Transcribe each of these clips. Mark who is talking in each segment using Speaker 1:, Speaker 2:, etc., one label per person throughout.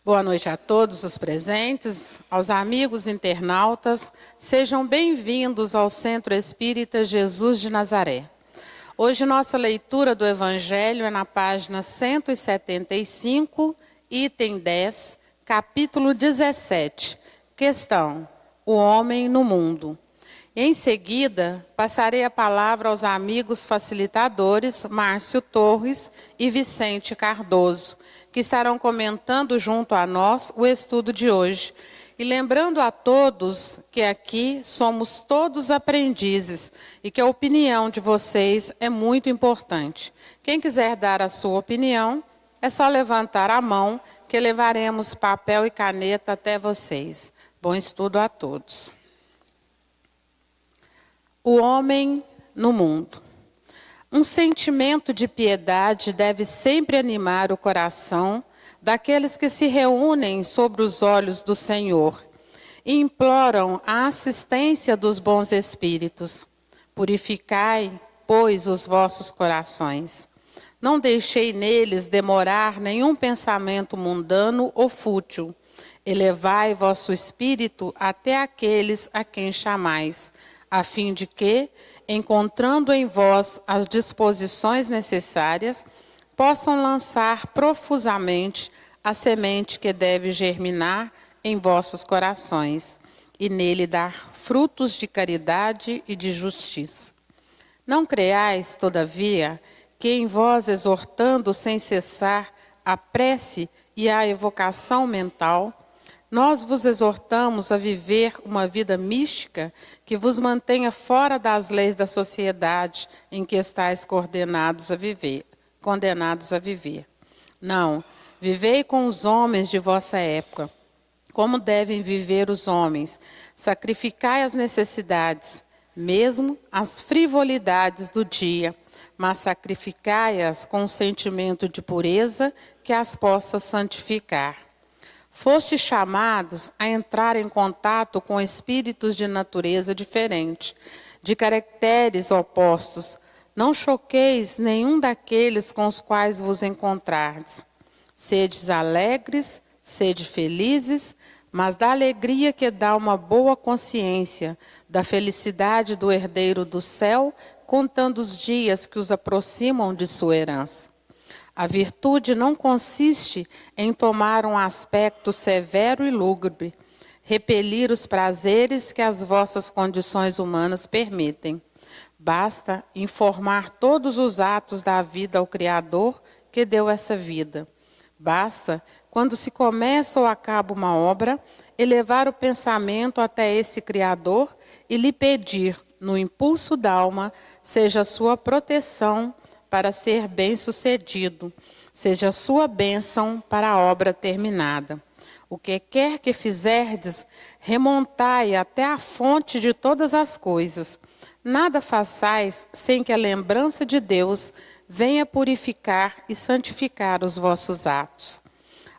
Speaker 1: Boa noite a todos os presentes, aos amigos internautas. Sejam bem-vindos ao Centro Espírita Jesus de Nazaré. Hoje nossa leitura do Evangelho é na página 175, item 10, capítulo 17, questão: o homem no mundo. Em seguida, passarei a palavra aos amigos facilitadores Márcio Torres e Vicente Cardoso, que estarão comentando junto a nós o estudo de hoje. E lembrando a todos que aqui somos todos aprendizes e que a opinião de vocês é muito importante. Quem quiser dar a sua opinião, é só levantar a mão que levaremos papel e caneta até vocês. Bom estudo a todos. O homem no mundo. Um sentimento de piedade deve sempre animar o coração daqueles que se reúnem sobre os olhos do Senhor e imploram a assistência dos bons espíritos. Purificai, pois, os vossos corações. Não deixei neles demorar nenhum pensamento mundano ou fútil. Elevai vosso espírito até aqueles a quem chamais, a fim de que, encontrando em vós as disposições necessárias, possam lançar profusamente a semente que deve germinar em vossos corações, e nele dar frutos de caridade e de justiça. Não creais, todavia, que em vós exortando sem cessar a prece e a evocação mental, nós vos exortamos a viver uma vida mística que vos mantenha fora das leis da sociedade em que estáis condenados a viver. Não, vivei com os homens de vossa época, como devem viver os homens. Sacrificai as necessidades, mesmo as frivolidades do dia, mas sacrificai-as com um sentimento de pureza que as possa santificar. Fostes chamados a entrar em contato com espíritos de natureza diferente, de caracteres opostos. Não choqueis nenhum daqueles com os quais vos encontrardes. Sedes alegres, sede felizes, mas da alegria que dá uma boa consciência, da felicidade do herdeiro do céu, contando os dias que os aproximam de sua herança. A virtude não consiste em tomar um aspecto severo e lúgubre, repelir os prazeres que as vossas condições humanas permitem. Basta informar todos os atos da vida ao Criador que deu essa vida. Basta, quando se começa ou acaba uma obra, elevar o pensamento até esse Criador e lhe pedir, no impulso da alma, seja a sua proteção para ser bem-sucedido, seja a sua bênção para a obra terminada. O que quer que fizerdes, remontai até a fonte de todas as coisas. Nada façais sem que a lembrança de Deus venha purificar e santificar os vossos atos.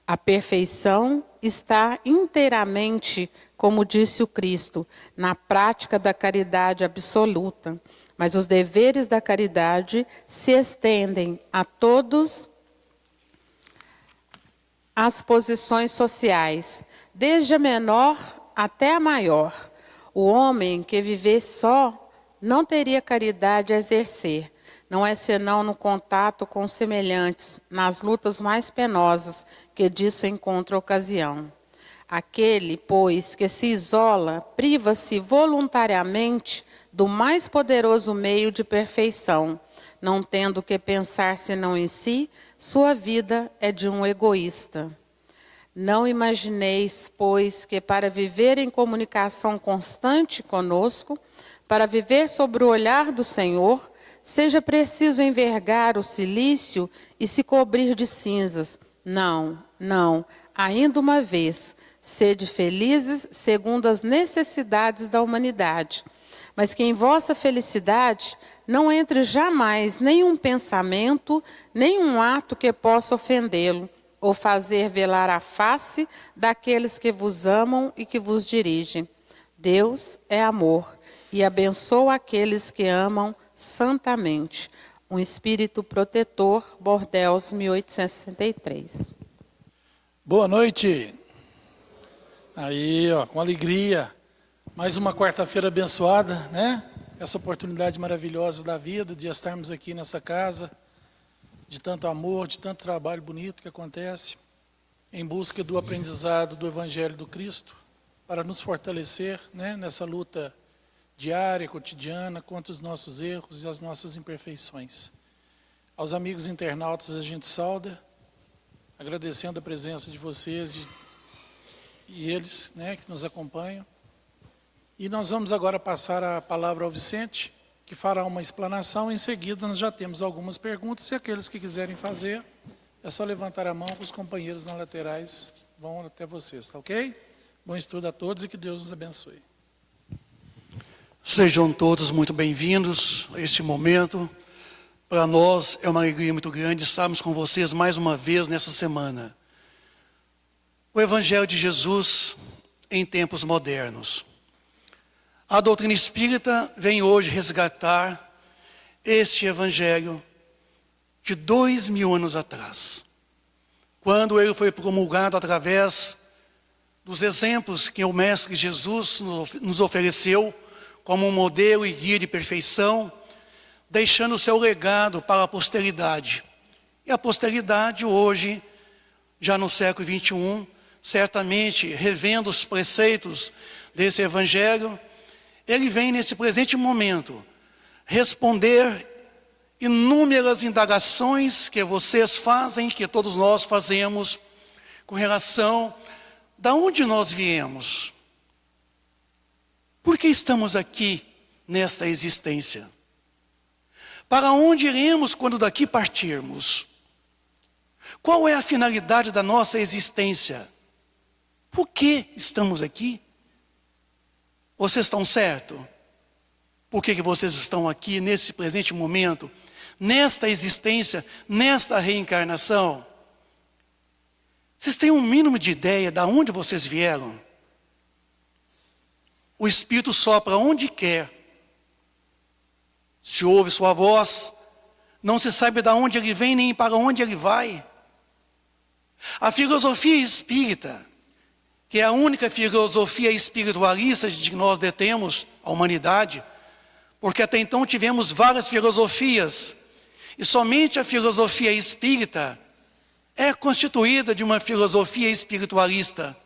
Speaker 1: A perfeição está inteiramente, como disse o Cristo, na prática da caridade absoluta. Mas os deveres da caridade se estendem a todas as posições sociais, desde a menor até a maior. O homem que viver só não teria caridade a exercer. Não é senão no contato com os semelhantes, nas lutas mais penosas, que disso encontra ocasião. Aquele, pois, que se isola, priva-se voluntariamente do mais poderoso meio de perfeição. Não tendo que pensar senão em si, sua vida é de um egoísta. Não imagineis, pois, que para viver em comunicação constante conosco, para viver sob o olhar do Senhor, seja preciso envergar o cilício e se cobrir de cinzas. Não, não, ainda uma vez, sede felizes segundo as necessidades da humanidade, mas que em vossa felicidade não entre jamais nenhum pensamento, nenhum ato que possa ofendê-lo, ou fazer velar a face daqueles que vos amam e que vos dirigem. Deus é amor e abençoa aqueles que amam santamente. Um espírito protetor, Bordeaux, 1863.
Speaker 2: Boa noite. Aí, ó, com alegria. Mais uma quarta-feira abençoada, né? Essa oportunidade maravilhosa da vida, de estarmos aqui nessa casa, de tanto amor, de tanto trabalho bonito que acontece, em busca do aprendizado do Evangelho do Cristo, para nos fortalecer, né, nessa luta diária, cotidiana, contra os nossos erros e as nossas imperfeições. Aos amigos internautas a gente sauda, agradecendo a presença de vocês e eles, né, que nos acompanham. E nós vamos agora passar a palavra ao Vicente, que fará uma explanação. Em seguida, nós já temos algumas perguntas, e aqueles que quiserem fazer, é só levantar a mão, que os companheiros nas laterais vão até vocês, tá ok? Bom estudo a todos e que Deus nos abençoe.
Speaker 3: Sejam todos muito bem-vindos a este momento. Para nós é uma alegria muito grande estarmos com vocês mais uma vez nessa semana. O Evangelho de Jesus em tempos modernos. A doutrina espírita vem hoje resgatar este Evangelho de 2000 anos atrás, quando ele foi promulgado através dos exemplos que o Mestre Jesus nos ofereceu como um modelo e guia de perfeição, deixando o seu legado para a posteridade. E a posteridade hoje, já no século XXI, certamente revendo os preceitos desse Evangelho, ele vem nesse presente momento responder inúmeras indagações que vocês fazem, que todos nós fazemos, com relação a onde nós viemos. Por que estamos aqui nesta existência? Para onde iremos quando daqui partirmos? Qual é a finalidade da nossa existência? Por que estamos aqui? Vocês estão certos? Por que vocês estão aqui nesse presente momento, nesta existência, nesta reencarnação? Vocês têm um mínimo de ideia de onde vocês vieram? O Espírito sopra onde quer. Se ouve sua voz, não se sabe de onde ele vem nem para onde ele vai. A filosofia espírita, que é a única filosofia espiritualista de que nós detemos a humanidade, porque até então tivemos várias filosofias, e somente a filosofia espírita é constituída de uma filosofia espiritualista.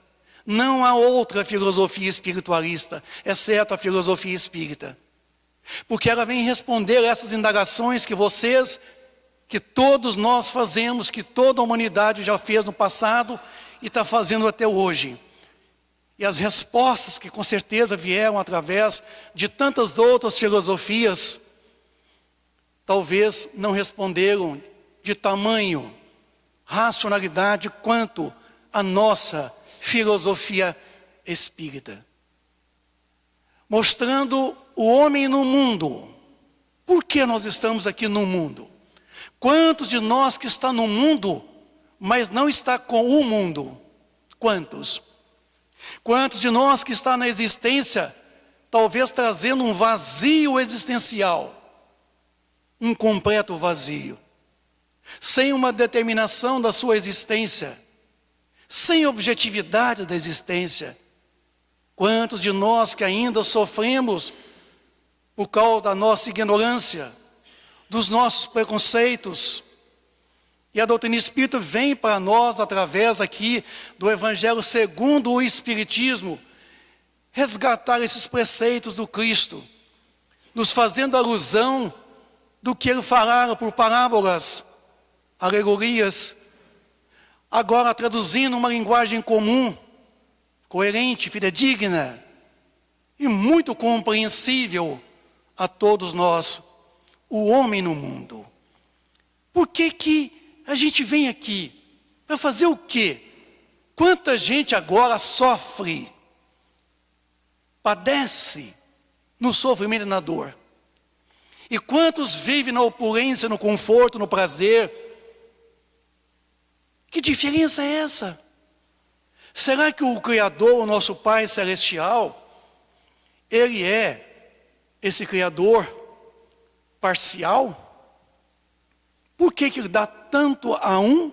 Speaker 3: Não há outra filosofia espiritualista, exceto a filosofia espírita. Porque ela vem responder essas indagações que vocês, que todos nós fazemos, que toda a humanidade já fez no passado e está fazendo até hoje. E as respostas que com certeza vieram através de tantas outras filosofias, talvez não responderam de tamanho racionalidade quanto a nossa filosofia espírita. Mostrando o homem no mundo. Por que nós estamos aqui no mundo? Quantos de nós que está no mundo, mas não está com o mundo? Quantos? Quantos de nós que está na existência, talvez trazendo um vazio existencial, um completo vazio, sem uma determinação da sua existência, sem objetividade da existência? Quantos de nós que ainda sofremos por causa da nossa ignorância, dos nossos preconceitos? E a doutrina espírita vem para nós, através aqui do Evangelho segundo o Espiritismo, resgatar esses preceitos do Cristo, nos fazendo alusão do que ele falara por parábolas, alegorias, agora traduzindo uma linguagem comum, coerente, fidedigna e muito compreensível a todos nós, o homem no mundo. Por que a gente vem aqui? Para fazer o quê? Quanta gente agora sofre, padece no sofrimento e na dor. E quantos vivem na opulência, no conforto, no prazer? Que diferença é essa? Será que o Criador, o nosso Pai Celestial, Ele é esse Criador parcial? Por que Ele dá tanto a um,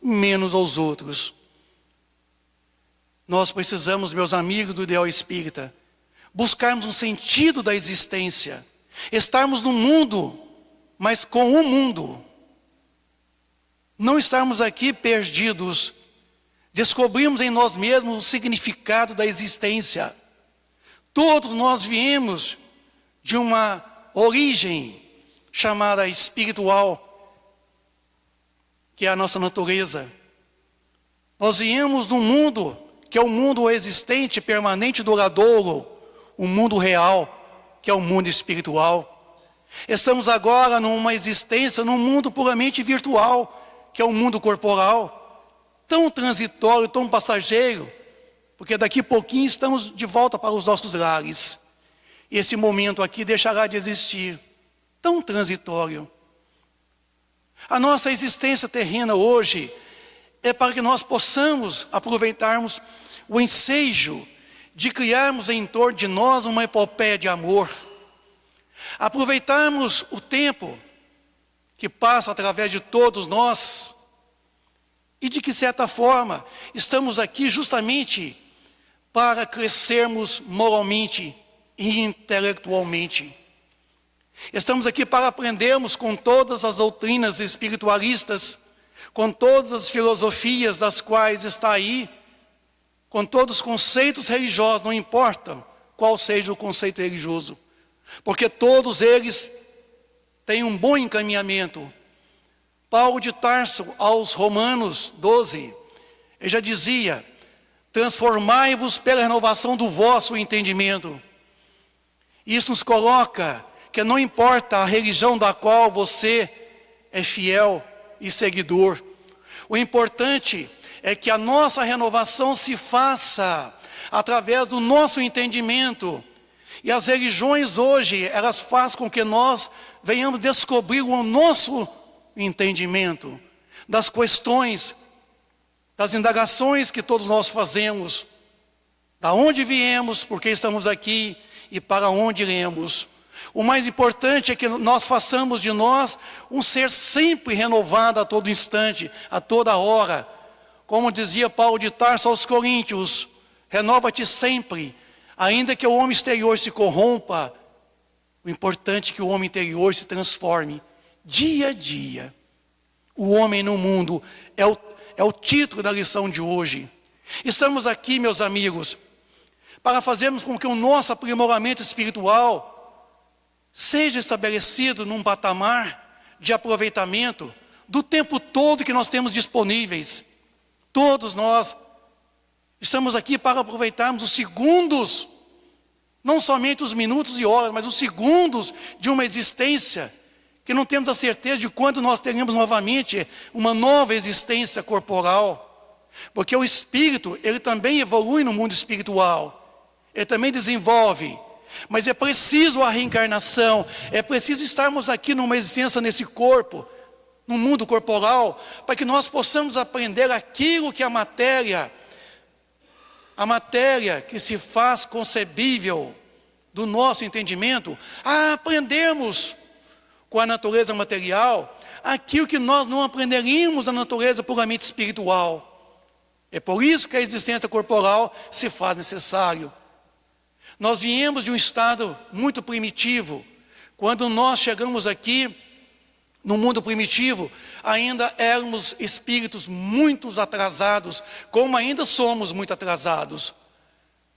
Speaker 3: menos aos outros? Nós precisamos, meus amigos do Ideal Espírita, buscarmos um sentido da existência. Estarmos no mundo, mas com o mundo. Não estarmos aqui perdidos. Descobrimos em nós mesmos o significado da existência. Todos nós viemos de uma origem chamada espiritual, que é a nossa natureza. Nós viemos de um mundo que é o mundo existente, permanente, duradouro, um mundo real, que é o mundo espiritual. Estamos agora numa existência, num mundo puramente virtual, que é o mundo corporal, tão transitório, tão passageiro, porque daqui a pouquinho estamos de volta para os nossos lares. E esse momento aqui deixará de existir, tão transitório. A nossa existência terrena hoje é para que nós possamos aproveitarmos o ensejo de criarmos em torno de nós uma epopeia de amor. Aproveitarmos o tempo que passa através de todos nós e de que certa forma estamos aqui justamente para crescermos moralmente e intelectualmente. Estamos aqui para aprendermos com todas as doutrinas espiritualistas, com todas as filosofias das quais está aí, com todos os conceitos religiosos, não importa qual seja o conceito religioso, porque todos eles têm um bom encaminhamento. Paulo de Tarso, aos Romanos 12, ele já dizia: transformai-vos pela renovação do vosso entendimento. Isso nos coloca que não importa a religião da qual você é fiel e seguidor, o importante é que a nossa renovação se faça através do nosso entendimento. E as religiões hoje, elas fazem com que nós venhamos descobrir o nosso entendimento das questões, das indagações que todos nós fazemos, da onde viemos, por que estamos aqui e para onde iremos. O mais importante é que nós façamos de nós um ser sempre renovado a todo instante, a toda hora. Como dizia Paulo de Tarso aos Coríntios: renova-te sempre, ainda que o homem exterior se corrompa, o importante é que o homem interior se transforme dia a dia. O homem no mundo é o título da lição de hoje. Estamos aqui, meus amigos, para fazermos com que o nosso aprimoramento espiritual seja estabelecido num patamar de aproveitamento do tempo todo que nós temos disponíveis. Todos nós estamos aqui para aproveitarmos os segundos, não somente os minutos e horas, mas os segundos de uma existência, que não temos a certeza de quando nós teremos novamente uma nova existência corporal. Porque o espírito, ele também evolui no mundo espiritual, ele também desenvolve. Mas é preciso a reencarnação, é preciso estarmos aqui numa existência nesse corpo, no mundo corporal, para que nós possamos aprender aquilo que a matéria que se faz concebível do nosso entendimento, a aprendermos com a natureza material, aquilo que nós não aprenderíamos na natureza puramente espiritual. É por isso que a existência corporal se faz necessário. Nós viemos de um estado muito primitivo. Quando nós chegamos aqui, no mundo primitivo, ainda éramos espíritos muito atrasados, como ainda somos muito atrasados.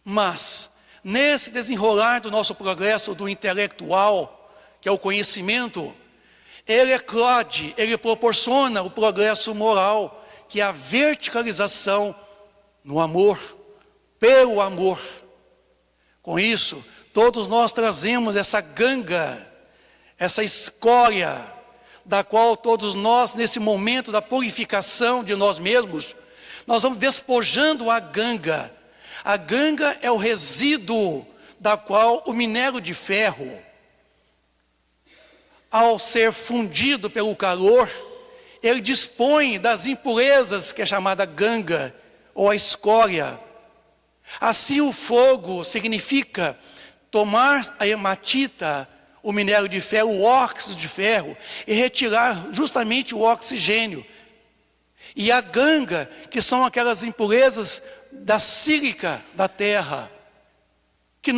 Speaker 3: Mas, nesse desenrolar do nosso progresso do intelectual, que é o conhecimento, ele eclode, ele proporciona o progresso moral, que é a verticalização no amor, pelo amor. Com isso, todos nós trazemos essa ganga, essa escória, da qual todos nós, nesse momento da purificação de nós mesmos, nós vamos despojando a ganga. A ganga é o resíduo da qual o minério de ferro, ao ser fundido pelo calor, ele dispõe das impurezas, que é chamada ganga, ou a escória. Assim o fogo significa tomar a hematita, o minério de ferro, o óxido de ferro, e retirar justamente o oxigênio. E a ganga, que são aquelas impurezas da sílica da terra, que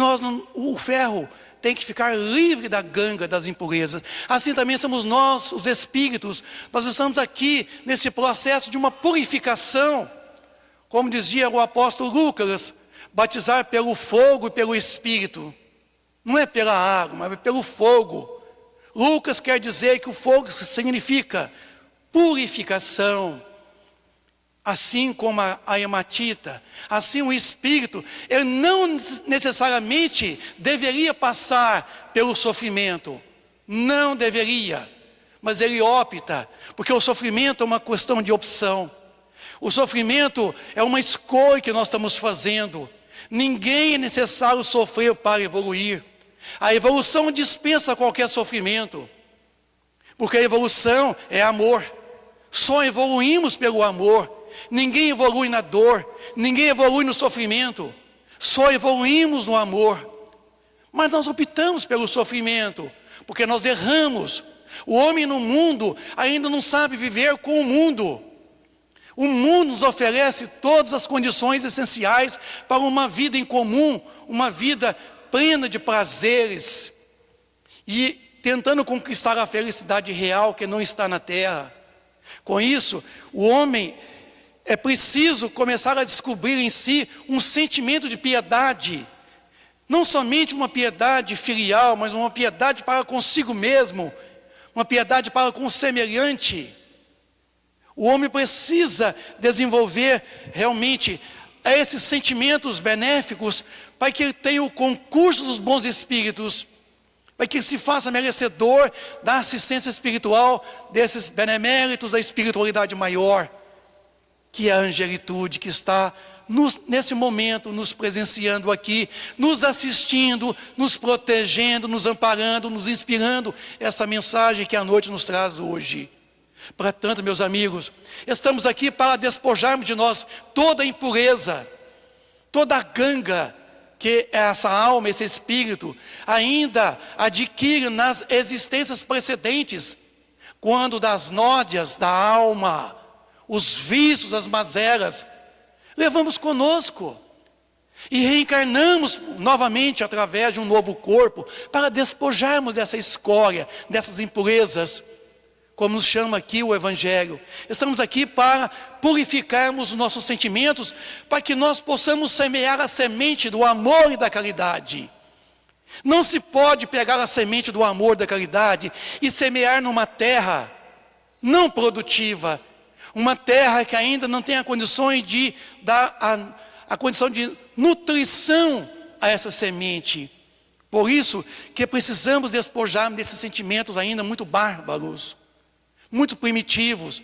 Speaker 3: o ferro tem que ficar livre da ganga das impurezas. Assim também somos nós, os espíritos. Nós estamos aqui nesse processo de uma purificação. Como dizia o apóstolo Lucas, batizar pelo fogo e pelo Espírito. Não é pela água, mas é pelo fogo. Lucas quer dizer que o fogo significa purificação. Assim como a hematita, assim o Espírito, ele não necessariamente deveria passar pelo sofrimento. Não deveria. Mas ele opta, porque o sofrimento é uma questão de opção. O sofrimento é uma escolha que nós estamos fazendo. Ninguém é necessário sofrer para evoluir. A evolução dispensa qualquer sofrimento. Porque a evolução é amor. Só evoluímos pelo amor. Ninguém evolui na dor, ninguém evolui no sofrimento, só evoluímos no amor. Mas nós optamos pelo sofrimento, porque nós erramos. O homem no mundo ainda não sabe viver com o mundo. O mundo nos oferece todas as condições essenciais para uma vida em comum, uma vida plena de prazeres, e tentando conquistar a felicidade real que não está na terra. Com isso, o homem é preciso começar a descobrir em si um sentimento de piedade. Não somente uma piedade filial, mas uma piedade para consigo mesmo. Uma piedade para com o semelhante. O homem precisa desenvolver realmente esses sentimentos benéficos para que ele tenha o concurso dos bons espíritos, para que ele se faça merecedor da assistência espiritual desses beneméritos da espiritualidade maior, que é a angelitude, que está nesse momento nos presenciando aqui, nos assistindo, nos protegendo, nos amparando, nos inspirando essa mensagem que a noite nos traz hoje. Portanto, meus amigos, estamos aqui para despojarmos de nós toda a impureza, toda a ganga que essa alma, esse espírito, ainda adquire nas existências precedentes, quando das nódias da alma, os vícios, as mazelas, levamos conosco e reencarnamos novamente através de um novo corpo para despojarmos dessa escória, dessas impurezas, como nos chama aqui o Evangelho. Estamos aqui para purificarmos os nossos sentimentos, para que nós possamos semear a semente do amor e da caridade. Não se pode pegar a semente do amor e da caridade e semear numa terra não produtiva, uma terra que ainda não tem a condições de dar a condição de nutrição a essa semente. Por isso que precisamos despojar desses sentimentos ainda muito bárbaros, muito primitivos,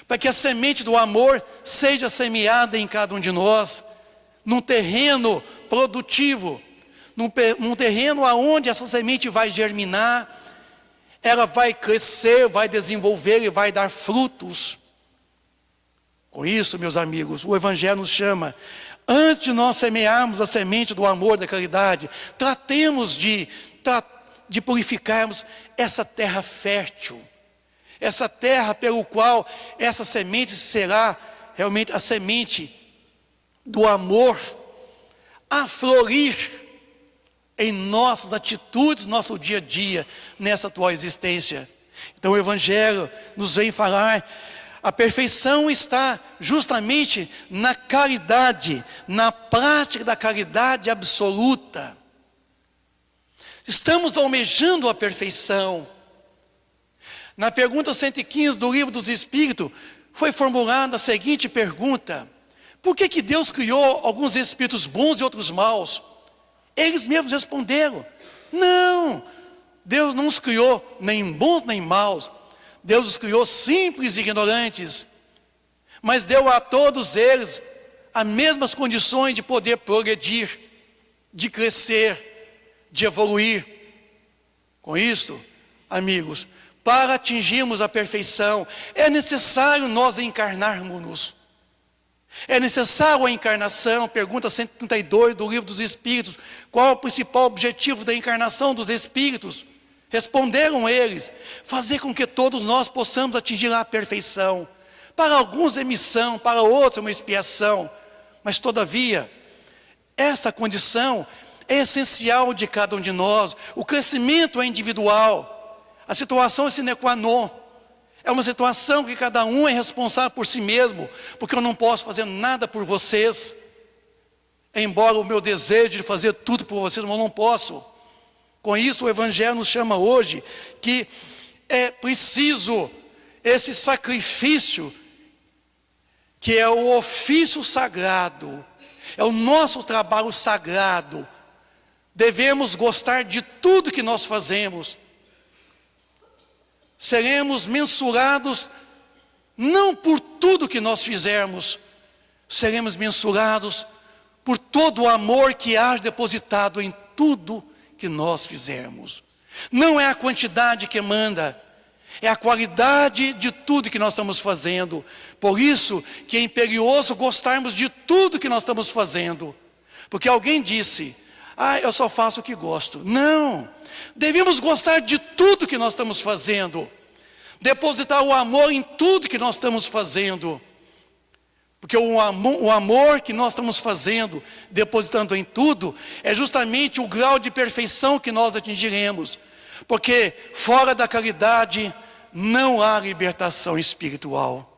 Speaker 3: para que a semente do amor seja semeada em cada um de nós, num terreno produtivo, num terreno aonde essa semente vai germinar, ela vai crescer, vai desenvolver e vai dar frutos. Com isso, meus amigos, o Evangelho nos chama, antes de nós semearmos a semente do amor, da caridade, tratemos de purificarmos essa terra fértil, essa terra pelo qual essa semente será realmente a semente do amor, a florir em nossas atitudes, nosso dia a dia, nessa atual existência. Então o Evangelho nos vem falar, a perfeição está justamente na caridade, na prática da caridade absoluta. Estamos almejando a perfeição. Na pergunta 115 do Livro dos Espíritos, foi formulada a seguinte pergunta: por que Deus criou alguns espíritos bons e outros maus? Eles mesmos responderam: não, Deus não os criou nem bons nem maus. Deus os criou simples e ignorantes, mas deu a todos eles as mesmas condições de poder progredir, de crescer, de evoluir. Com isso, amigos, para atingirmos a perfeição, é necessário nós encarnarmos-nos. É necessário a encarnação. Pergunta 132 do Livro dos Espíritos: qual é o principal objetivo da encarnação dos Espíritos? Responderam eles: fazer com que todos nós possamos atingir a perfeição. Para alguns é missão, para outros é uma expiação, Mas, todavia, essa condição é essencial de cada um de nós. O crescimento é individual. A situação é sine qua non. É uma situação que cada um é responsável por si mesmo, porque eu não posso fazer nada por vocês. Embora o meu desejo de fazer tudo por vocês, mas eu não posso. Com isso, o Evangelho nos chama hoje que é preciso esse sacrifício, que é o ofício sagrado, é o nosso trabalho sagrado. Devemos gostar de tudo que nós fazemos. Seremos mensurados não por tudo que nós fizermos, seremos mensurados por todo o amor que há depositado em tudo que nós fizermos. Não é a quantidade que manda, é a qualidade de tudo que nós estamos fazendo. Por isso que é imperioso gostarmos de tudo que nós estamos fazendo. Porque alguém disse, eu só faço o que gosto. Não, devemos gostar de tudo que nós estamos fazendo. Depositar o amor em tudo que nós estamos fazendo. Porque o amor que nós estamos fazendo, depositando em tudo, é justamente o grau de perfeição que nós atingiremos. Porque fora da caridade não há libertação espiritual.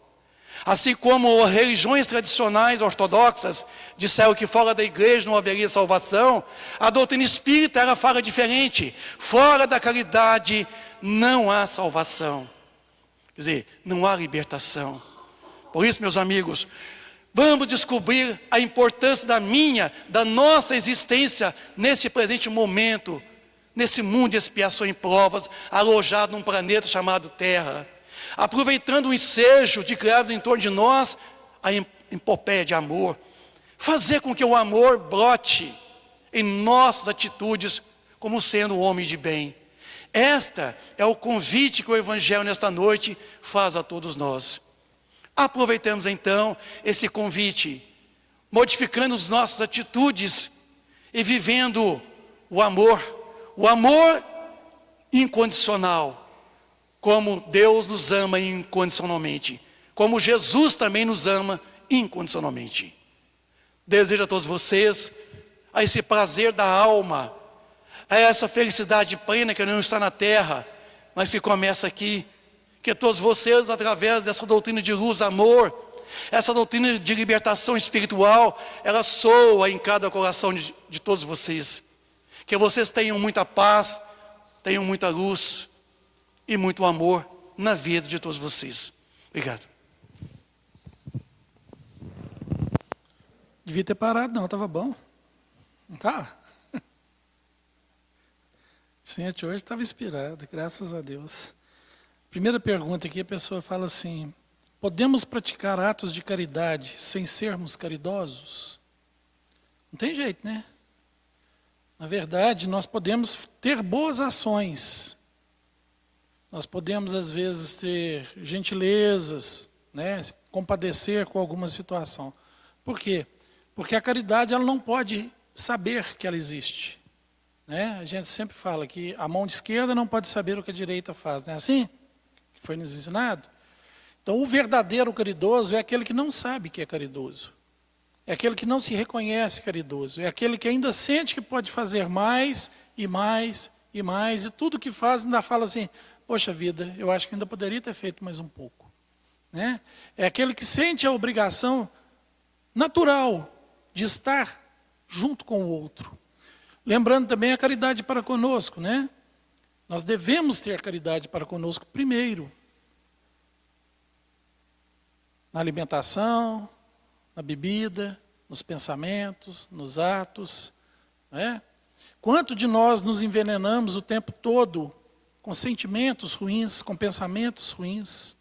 Speaker 3: Assim como religiões tradicionais ortodoxas disseram que fora da igreja não haveria salvação, a doutrina espírita ela fala diferente. Fora da caridade não há salvação. Quer dizer, não há libertação. Por isso, meus amigos, vamos descobrir a importância da nossa existência nesse presente momento, nesse mundo de expiação e provas, alojado num planeta chamado Terra. Aproveitando o ensejo de criar em torno de nós a epopeia de amor. Fazer com que o amor brote em nossas atitudes como sendo homens de bem. Esta é o convite que o Evangelho nesta noite faz a todos nós. Aproveitemos então esse convite, modificando as nossas atitudes e vivendo o amor incondicional, como Deus nos ama incondicionalmente, como Jesus também nos ama incondicionalmente. Desejo a todos vocês a esse prazer da alma, a essa felicidade plena que não está na terra, mas que começa aqui. Que todos vocês, através dessa doutrina de luz, amor, essa doutrina de libertação espiritual, ela soa em cada coração de todos vocês. Que vocês tenham muita paz, tenham muita luz e muito amor na vida de todos vocês. Obrigado.
Speaker 2: Devia ter parado, não, estava bom. Não tá? O Vicente hoje estava inspirado, graças a Deus. Primeira pergunta aqui, a pessoa fala assim, podemos praticar atos de caridade sem sermos caridosos? Não tem jeito, né? Na verdade, nós podemos ter boas ações. Nós podemos, às vezes, ter gentilezas, né? Compadecer com alguma situação. Por quê? Porque a caridade ela não pode saber que ela existe. Né? A gente sempre fala que a mão de esquerda não pode saber o que a direita faz. Não é assim? Que foi nos ensinado. Então, o verdadeiro caridoso é aquele que não sabe que é caridoso. É aquele que não se reconhece caridoso. É aquele que ainda sente que pode fazer mais e mais e mais. E tudo que faz ainda fala assim, poxa vida, eu acho que ainda poderia ter feito mais um pouco. Né? É aquele que sente a obrigação natural de estar junto com o outro. Lembrando também a caridade para conosco, né? Nós devemos ter caridade para conosco primeiro. Na alimentação, na bebida, nos pensamentos, nos atos. Né? Quanto de nós nos envenenamos o tempo todo com sentimentos ruins, com pensamentos ruins?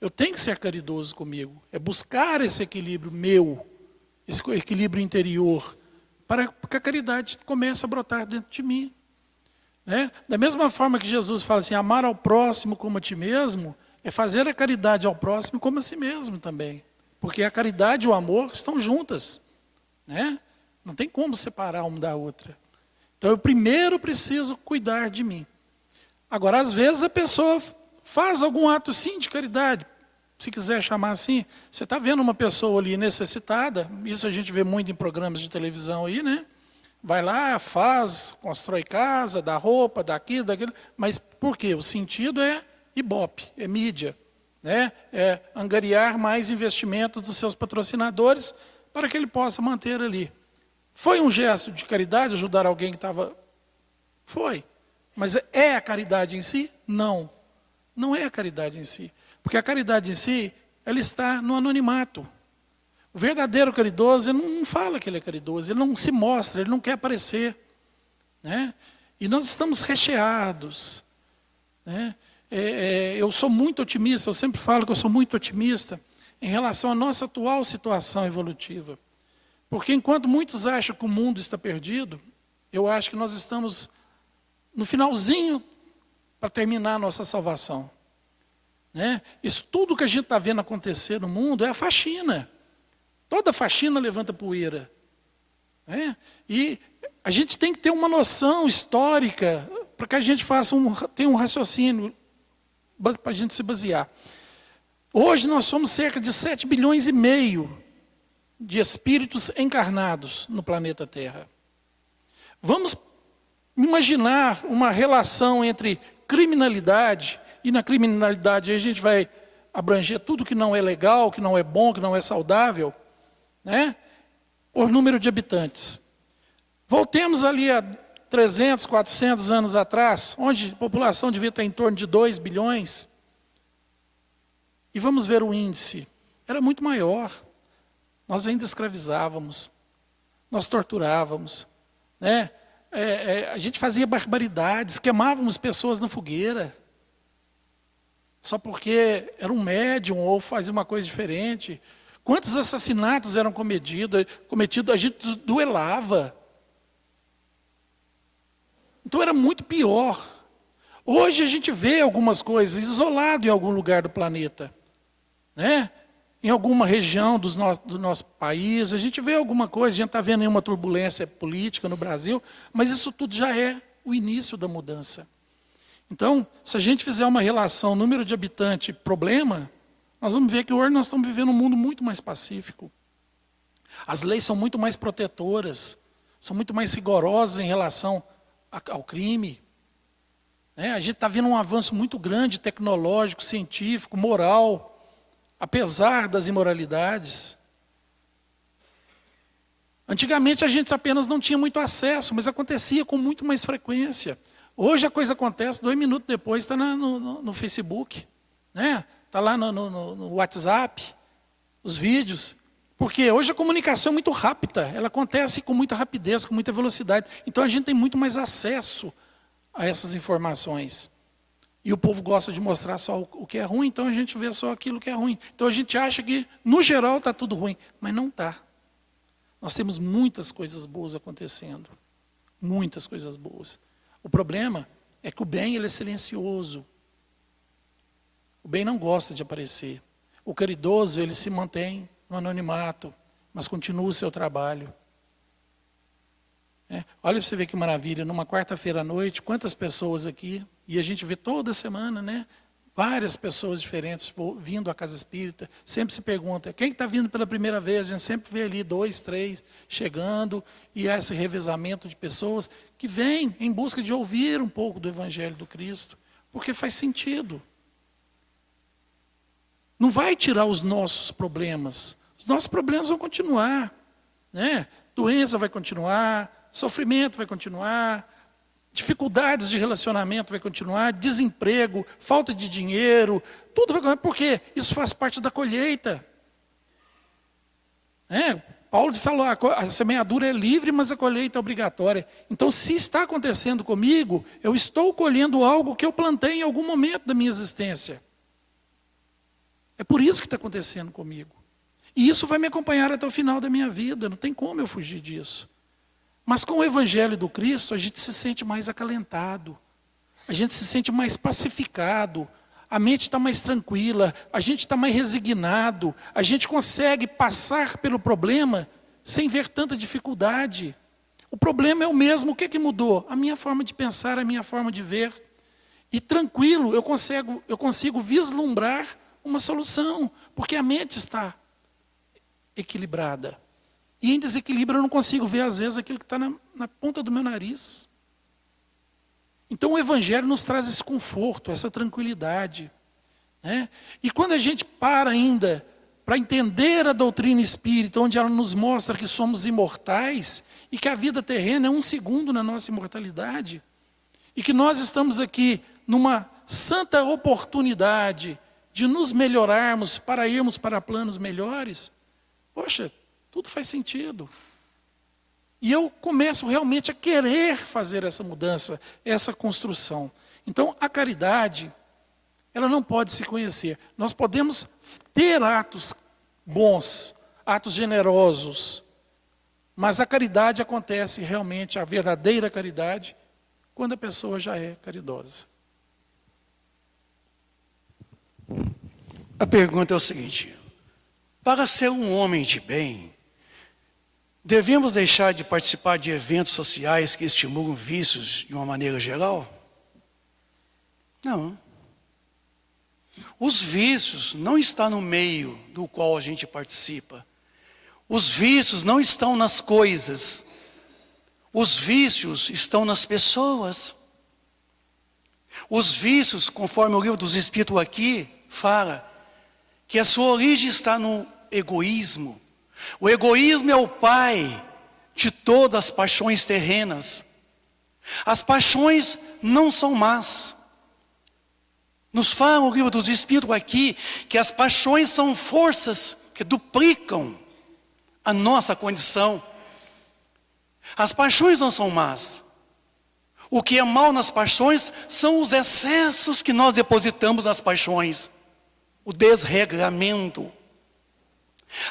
Speaker 2: Eu tenho que ser caridoso comigo. É buscar esse equilíbrio meu, esse equilíbrio interior, para que a caridade comece a brotar dentro de mim. Né? Da mesma forma que Jesus fala assim, amar ao próximo como a ti mesmo, é fazer a caridade ao próximo como a si mesmo também. Porque a caridade e o amor estão juntas. Né? Não tem como separar uma da outra. Então eu primeiro preciso cuidar de mim. Agora, às vezes a pessoa faz algum ato sim de caridade, se quiser chamar assim, você está vendo uma pessoa ali necessitada, isso a gente vê muito em programas de televisão aí, né? Vai lá, faz, constrói casa, dá roupa, dá aquilo, daquilo, mas por quê? O sentido é ibope, é mídia, né? É angariar mais investimentos dos seus patrocinadores para que ele possa manter ali. Foi um gesto de caridade ajudar alguém que estava... Foi. Mas é a caridade em si? Não. Não é a caridade em si. Porque a caridade em si, ela está no anonimato. O verdadeiro caridoso, ele não fala que ele é caridoso, ele não se mostra, ele não quer aparecer. Né? E nós estamos recheados. Né? Eu sou muito otimista, eu sempre falo que eu sou muito otimista em relação à nossa atual situação evolutiva. Porque enquanto muitos acham que o mundo está perdido, eu acho que nós estamos no finalzinho para terminar a nossa salvação. Né? Isso tudo que a gente está vendo acontecer no mundo é a faxina. Toda faxina levanta poeira. Né? E a gente tem que ter uma noção histórica para que a gente tenha um raciocínio para a gente se basear. Hoje nós somos cerca de 7,5 bilhões de espíritos encarnados no planeta Terra. Vamos imaginar uma relação entre criminalidade, e na criminalidade a gente vai abranger tudo que não é legal, que não é bom, que não é saudável, né? Por número de habitantes. Voltemos ali a 300, 400 anos atrás, onde a população devia estar em torno de 2 bilhões, e vamos ver o índice. Era muito maior. Nós ainda escravizávamos, nós torturávamos, né? A gente fazia barbaridades, queimávamos pessoas na fogueira, só porque era um médium ou fazia uma coisa diferente. Quantos assassinatos eram cometidos, a gente duelava. Então era muito pior. Hoje a gente vê algumas coisas isoladas em algum lugar do planeta, né? Em alguma região do nosso país, a gente vê alguma coisa, a gente está vendo aí uma turbulência política no Brasil, mas isso tudo já é o início da mudança. Então, se a gente fizer uma relação número de habitante problema, nós vamos ver que hoje nós estamos vivendo um mundo muito mais pacífico. As leis são muito mais protetoras, são muito mais rigorosas em relação ao crime. Né? A gente está vendo um avanço muito grande, tecnológico, científico, moral, apesar das imoralidades. Antigamente a gente apenas não tinha muito acesso, mas acontecia com muito mais frequência. Hoje a coisa acontece, 2 minutos depois está no Facebook, né? Está lá no WhatsApp, os vídeos. Porque hoje a comunicação é muito rápida, ela acontece com muita rapidez, com muita velocidade. Então a gente tem muito mais acesso a essas informações. E o povo gosta de mostrar só o que é ruim, então a gente vê só aquilo que é ruim. Então a gente acha que, no geral, está tudo ruim. Mas não está. Nós temos muitas coisas boas acontecendo. Muitas coisas boas. O problema é que o bem ele é silencioso. O bem não gosta de aparecer. O caridoso ele se mantém no anonimato, mas continua o seu trabalho. Olha para você ver que maravilha, numa quarta-feira à noite, quantas pessoas aqui, e a gente vê toda semana, né? Várias pessoas diferentes vindo à casa espírita, sempre se pergunta, quem está vindo pela primeira vez? A gente sempre vê ali 2, 3 chegando, e há esse revezamento de pessoas que vêm em busca de ouvir um pouco do Evangelho do Cristo, porque faz sentido. Não vai tirar os nossos problemas vão continuar, né? Doença vai continuar, sofrimento vai continuar, dificuldades de relacionamento vai continuar, desemprego, falta de dinheiro, tudo vai continuar, porque isso faz parte da colheita. Paulo falou, a semeadura é livre, mas a colheita é obrigatória. Então, se está acontecendo comigo, eu estou colhendo algo que eu plantei em algum momento da minha existência. É por isso que está acontecendo comigo. E isso vai me acompanhar até o final da minha vida, não tem como eu fugir disso. Mas com o Evangelho do Cristo, a gente se sente mais acalentado, a gente se sente mais pacificado, a mente está mais tranquila, a gente está mais resignado, a gente consegue passar pelo problema sem ver tanta dificuldade. O problema é o mesmo, o que mudou? A minha forma de pensar, a minha forma de ver. E tranquilo, eu consigo vislumbrar uma solução, porque a mente está equilibrada. E em desequilíbrio eu não consigo ver, às vezes, aquilo que está na ponta do meu nariz. Então o Evangelho nos traz esse conforto, essa tranquilidade, né? E quando a gente para ainda para entender a doutrina espírita, onde ela nos mostra que somos imortais e que a vida terrena é um segundo na nossa imortalidade, e que nós estamos aqui numa santa oportunidade de nos melhorarmos para irmos para planos melhores, poxa, tudo faz sentido. E eu começo realmente a querer fazer essa mudança, essa construção. Então, a caridade, ela não pode se conhecer. Nós podemos ter atos bons, atos generosos, mas a caridade acontece realmente, a verdadeira caridade, quando a pessoa já é caridosa.
Speaker 3: A pergunta é o seguinte: para ser um homem de bem, devemos deixar de participar de eventos sociais que estimulam vícios de uma maneira geral? Não. Os vícios não estão no meio do qual a gente participa. Os vícios não estão nas coisas. Os vícios estão nas pessoas. Os vícios, conforme o livro dos Espíritos aqui fala, que a sua origem está no egoísmo. O egoísmo é o pai de todas as paixões terrenas. As paixões não são más. Nos fala o livro dos Espíritos aqui que as paixões são forças que duplicam a nossa condição. As paixões não são más. O que é mal nas paixões são os excessos que nós depositamos nas paixões. O desregramento.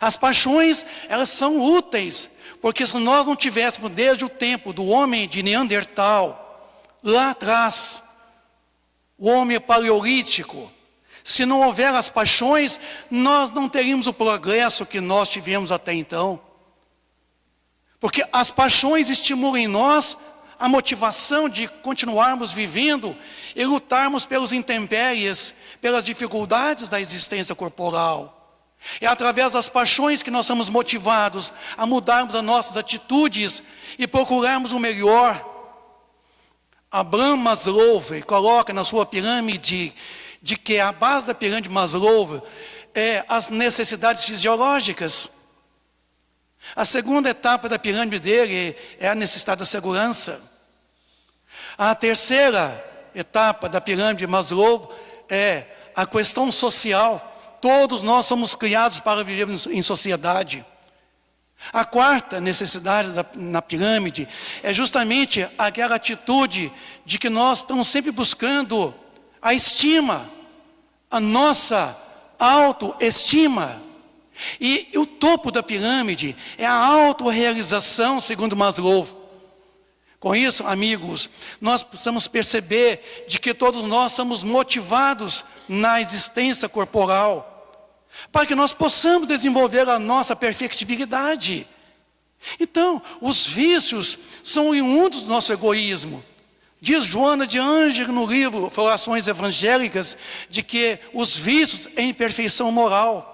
Speaker 3: As paixões, elas são úteis, porque se nós não tivéssemos desde o tempo do homem de Neandertal, lá atrás, o homem paleolítico, se não houver as paixões, nós não teríamos o progresso que nós tivemos até então. Porque as paixões estimulam em nós a motivação de continuarmos vivendo e lutarmos pelos intempéries, pelas dificuldades da existência corporal. É através das paixões que nós somos motivados a mudarmos as nossas atitudes e procurarmos o melhor. Abraham Maslow coloca na sua pirâmide de que a base da pirâmide de Maslow é as necessidades fisiológicas. A segunda etapa da pirâmide dele é a necessidade da segurança. A terceira etapa da pirâmide de Maslow é a questão social. Todos nós somos criados para viver em sociedade. A quarta necessidade na pirâmide é justamente aquela atitude de que nós estamos sempre buscando a estima, a nossa autoestima. E o topo da pirâmide é a autorrealização, segundo Maslow. Com isso, amigos, nós precisamos perceber de que todos nós somos motivados na existência corporal, para que nós possamos desenvolver a nossa perfectibilidade. Então, os vícios são oriundos do nosso egoísmo. Diz Joana de Ângeles no livro Falações Evangélicas, de que os vícios é imperfeição moral.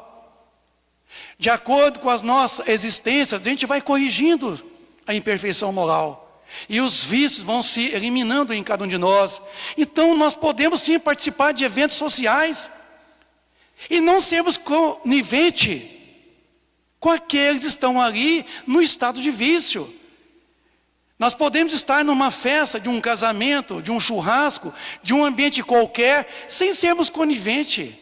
Speaker 3: De acordo com as nossas existências, a gente vai corrigindo a imperfeição moral. E os vícios vão se eliminando em cada um de nós. Então, nós podemos sim participar de eventos sociais e não sermos coniventes com aqueles que estão ali no estado de vício. Nós podemos estar numa festa, de um casamento, de um churrasco, de um ambiente qualquer, sem sermos coniventes.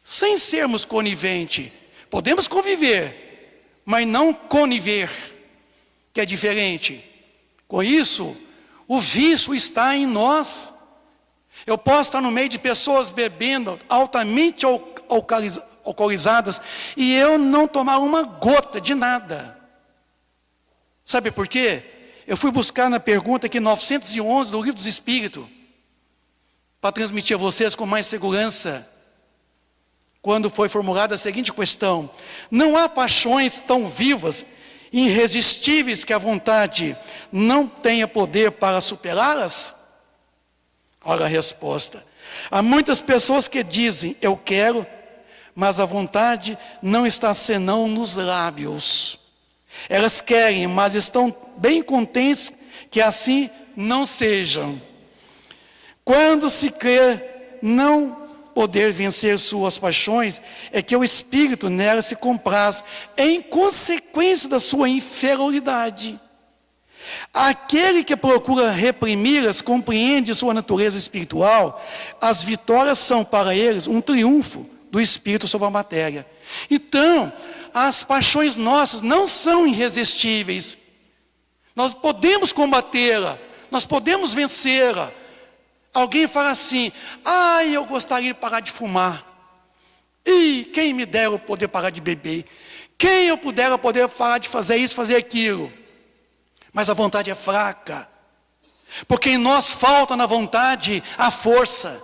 Speaker 3: Sem sermos coniventes. Podemos conviver, mas não coniver, que é diferente. Com isso, o vício está em nós. Eu posso estar no meio de pessoas bebendo, altamente alcoolizadas, e eu não tomar uma gota de nada. Sabe por quê? Eu fui buscar na pergunta aqui 911 do Livro dos Espíritos, para transmitir a vocês com mais segurança, quando foi formulada a seguinte questão: não há paixões tão vivas, irresistíveis, que a vontade não tenha poder para superá-las? Olha a resposta: Há muitas pessoas que dizem, eu quero, mas a vontade não está senão nos lábios. Elas querem, mas estão bem contentes que assim não sejam. Quando se crê não poder vencer suas paixões, é que o Espírito nela se compraz, em consequência da sua inferioridade. Aquele que procura reprimi-las compreende sua natureza espiritual. As vitórias são para eles um triunfo do Espírito sobre a matéria. Então, as paixões nossas não são irresistíveis. Nós podemos combatê-la, nós podemos vencê-la. Alguém fala assim, eu gostaria de parar de fumar. E quem me dera eu poder parar de beber. Quem eu pudera poder parar de fazer isso, fazer aquilo. Mas a vontade é fraca. Porque em nós falta na vontade a força.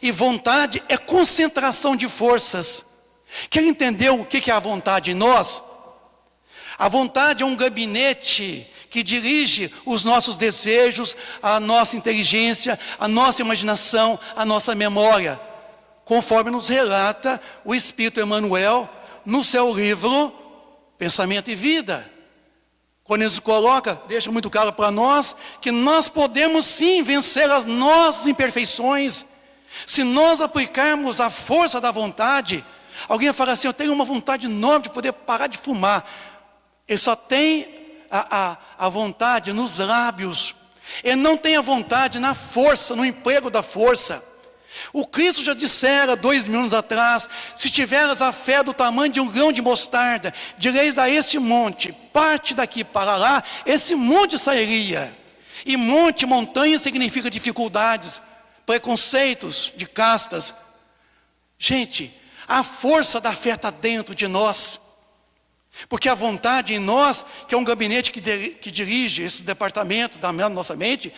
Speaker 3: E vontade é concentração de forças. Quer entender o que é a vontade em nós? A vontade é um gabinete que dirige os nossos desejos, a nossa inteligência, a nossa imaginação, a nossa memória. Conforme nos relata o Espírito Emmanuel no seu livro Pensamento e Vida. Quando ele nos coloca, deixa muito claro para nós, que nós podemos sim vencer as nossas imperfeições. Se nós aplicarmos a força da vontade, alguém fala assim, eu tenho uma vontade enorme de poder parar de fumar. Ele só tem a vontade nos lábios. Ele não tem a vontade na força, no emprego da força. O Cristo já dissera 2000 anos atrás, se tiveres a fé do tamanho de um grão de mostarda, direis a este monte, parte daqui para lá, esse monte sairia. E monte, montanha significa dificuldades, preconceitos de castas. Gente, a força da fé está dentro de nós. Porque a vontade em nós, que é um gabinete que dirige esses departamentos da nossa mente,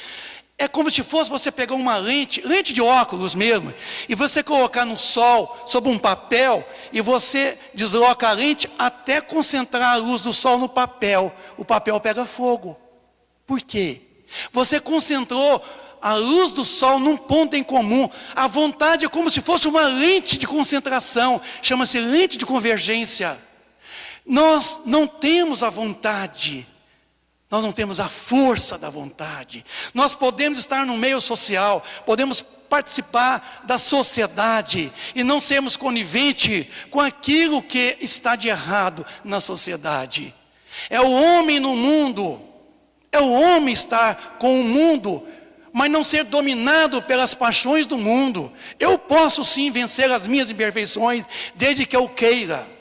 Speaker 3: é como se fosse você pegar uma lente de óculos mesmo, e você colocar no sol, sobre um papel, e você desloca a lente até concentrar a luz do sol no papel. O papel pega fogo. Por quê? Você concentrou a luz do sol num ponto em comum. A vontade é como se fosse uma lente de concentração, chama-se lente de convergência. Nós não temos a vontade, nós não temos a força da vontade. Nós podemos estar no meio social, podemos participar da sociedade e não sermos coniventes com aquilo que está de errado na sociedade. É o homem no mundo, é o homem estar com o mundo, mas não ser dominado pelas paixões do mundo. Eu posso sim vencer as minhas imperfeições, desde que eu queira.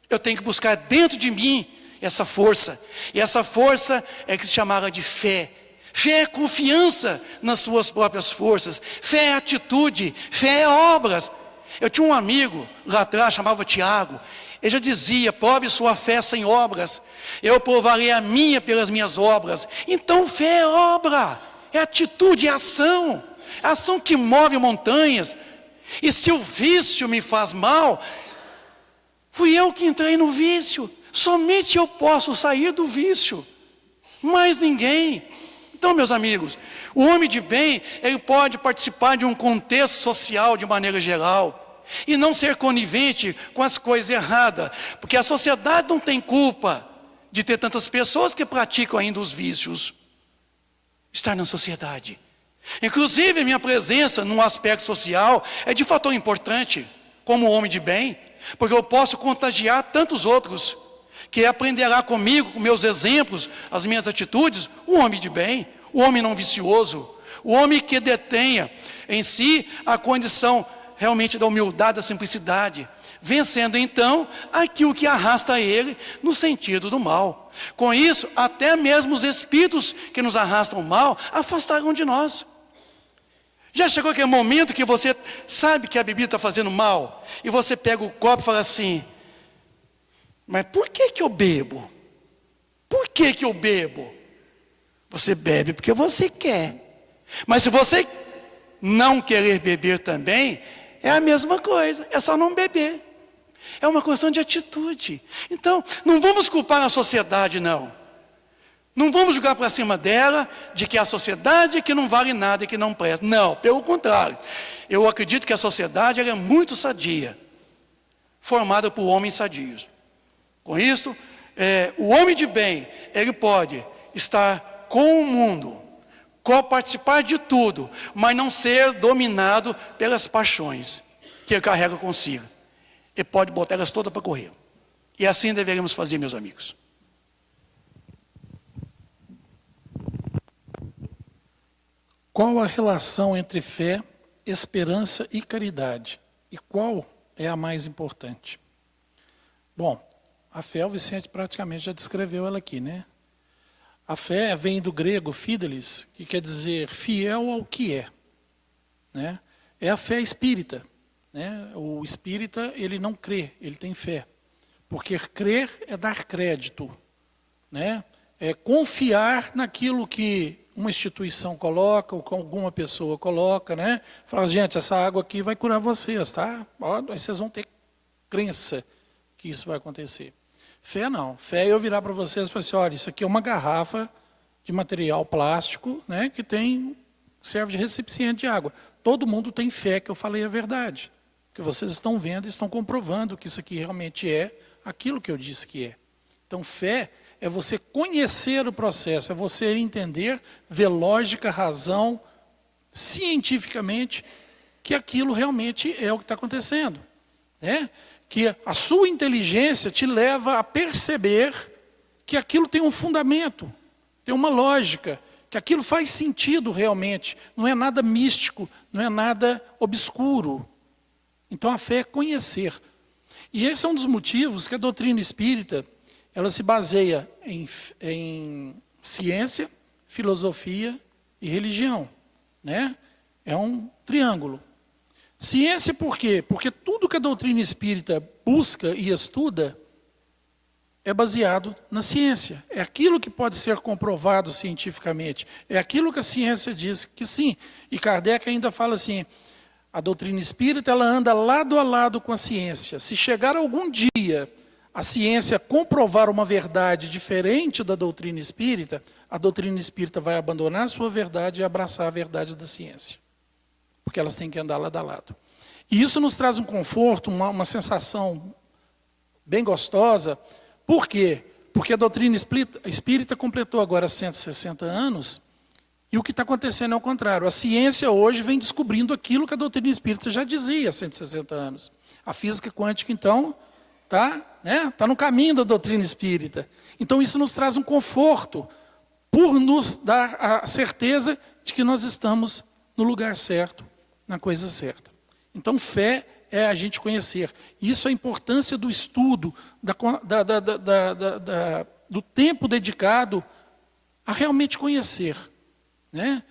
Speaker 3: Eu tenho que buscar dentro de mim essa força. E essa força é que se chamava de fé. Fé é confiança nas suas próprias forças. Fé é atitude. Fé é obras. Eu tinha um amigo lá atrás, chamava Tiago. Ele já dizia, prove sua fé sem obras. Eu provarei a minha pelas minhas obras. Então fé é obra. É atitude, é ação. É ação que move montanhas. E se o vício me faz mal, fui eu que entrei no vício. Somente eu posso sair do vício. Mais ninguém. Então, meus amigos, o homem de bem, ele pode participar de um contexto social de maneira geral. E não ser conivente com as coisas erradas. Porque a sociedade não tem culpa de ter tantas pessoas que praticam ainda os vícios. Estar na sociedade. Inclusive, minha presença num aspecto social é de fator importante, como homem de bem. Porque eu posso contagiar tantos outros, que aprenderá comigo, com meus exemplos, as minhas atitudes, o homem de bem, o homem não vicioso, o homem que detenha em si a condição realmente da humildade, da simplicidade, vencendo então aquilo que arrasta ele no sentido do mal. Com isso, até mesmo os espíritos que nos arrastam o mal, afastarão de nós. Já chegou aquele momento que você sabe que a bebida está fazendo mal, e você pega o copo e fala assim, mas por que eu bebo? Por que eu bebo? Você bebe porque você quer. Mas se você não querer beber também, é a mesma coisa, é só não beber. É uma questão de atitude. Então, não vamos culpar a sociedade, não. Não vamos jogar para cima dela de que a sociedade é que não vale nada e que não presta. Não, pelo contrário. Eu acredito que a sociedade ela é muito sadia, formada por homens sadios. Com isso, o homem de bem, ele pode estar com o mundo, participar de tudo, mas não ser dominado pelas paixões que ele carrega consigo. Ele pode botar elas todas para correr. E assim deveríamos fazer, meus amigos.
Speaker 2: Qual a relação entre fé, esperança e caridade? E qual é a mais importante? Bom, a fé, o Vicente praticamente já descreveu ela aqui, né? A fé vem do grego fidelis, que quer dizer fiel ao que é, né? É a fé espírita, né? O espírita, ele não crê, ele tem fé. Porque crer é dar crédito, né? É confiar naquilo que uma instituição coloca, ou que alguma pessoa coloca, né? Fala, gente, essa água aqui vai curar vocês, tá? Aí vocês vão ter crença que isso vai acontecer. Fé não. Fé é eu virar para vocês e falar assim, olha, isso aqui é uma garrafa de material plástico, né? Que serve de recipiente de água. Todo mundo tem fé que eu falei a verdade. Que vocês estão vendo e estão comprovando que isso aqui realmente é aquilo que eu disse que é. Então, fé é você conhecer o processo, é você entender, ver lógica, razão, cientificamente, que aquilo realmente é o que está acontecendo. Né? Que a sua inteligência te leva a perceber que aquilo tem um fundamento, tem uma lógica, que aquilo faz sentido realmente, não é nada místico, não é nada obscuro. Então a fé é conhecer. E esse é um dos motivos que a doutrina espírita, ela se baseia em ciência, filosofia e religião, né? É um triângulo. Ciência por quê? Porque tudo que a doutrina espírita busca e estuda é baseado na ciência. É aquilo que pode ser comprovado cientificamente. É aquilo que a ciência diz que sim. E Kardec ainda fala assim, a doutrina espírita ela anda lado a lado com a ciência. Se chegar algum dia a ciência comprovar uma verdade diferente da doutrina espírita, a doutrina espírita vai abandonar a sua verdade e abraçar a verdade da ciência. Porque elas têm que andar lado a lado. E isso nos traz um conforto, uma sensação bem gostosa. Por quê? Porque a doutrina espírita completou agora 160 anos, e o que está acontecendo é o contrário. A ciência hoje vem descobrindo aquilo que a doutrina espírita já dizia há 160 anos. A física quântica, então, está no caminho da doutrina espírita. Então isso nos traz um conforto, por nos dar a certeza de que nós estamos no lugar certo, na coisa certa. Então fé é a gente conhecer. Isso é a importância do estudo, do tempo dedicado a realmente conhecer. Né?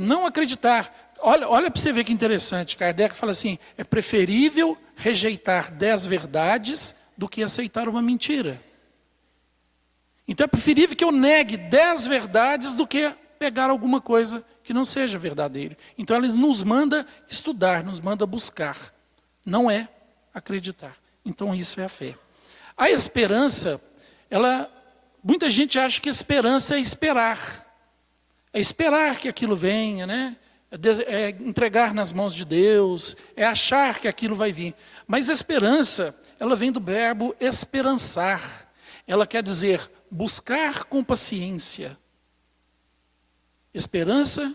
Speaker 2: Não acreditar. Olha para você ver que interessante. Kardec fala assim, é preferível rejeitar 10 verdades do que aceitar uma mentira. Então é preferível que eu negue 10 verdades do que pegar alguma coisa que não seja verdadeira. Então ele nos manda estudar, nos manda buscar. Não é acreditar. Então isso é a fé. A esperança, muita gente acha que esperança é esperar. É esperar que aquilo venha, né? É entregar nas mãos de Deus, é achar que aquilo vai vir. Mas a esperança, ela vem do verbo esperançar. Ela quer dizer buscar com paciência. Esperança